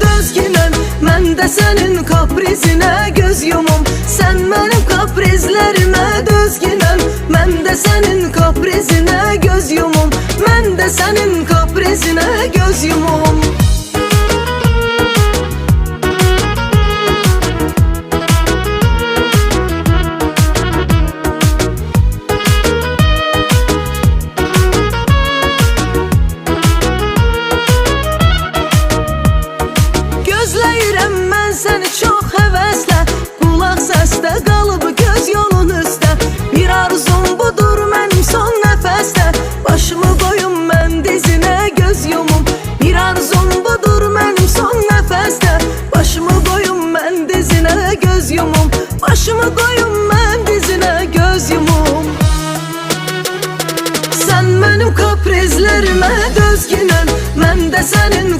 dözgünəm, mən də sənin kaprizinə göz yumum. Sən mənim kaprizlərimə dözgünəm, mən də sənin kaprizinə göz yumum. Mən də sənin kaprizinə göz yumum. Gözləyirəm mən səni çox həvəslə, qulaq səsdə qalıb göz yolun üstə. Bir arzum budur mənim son nəfəsdə, başımı qoyum mən dizinə göz yumum. Bir arzum budur mənim son nəfəsdə, başımı qoyum mən dizinə göz yumum. Başımı qoyum mən dizinə göz yumum. Sən mənim kaprizlərimə dözgünəm, mən də sənin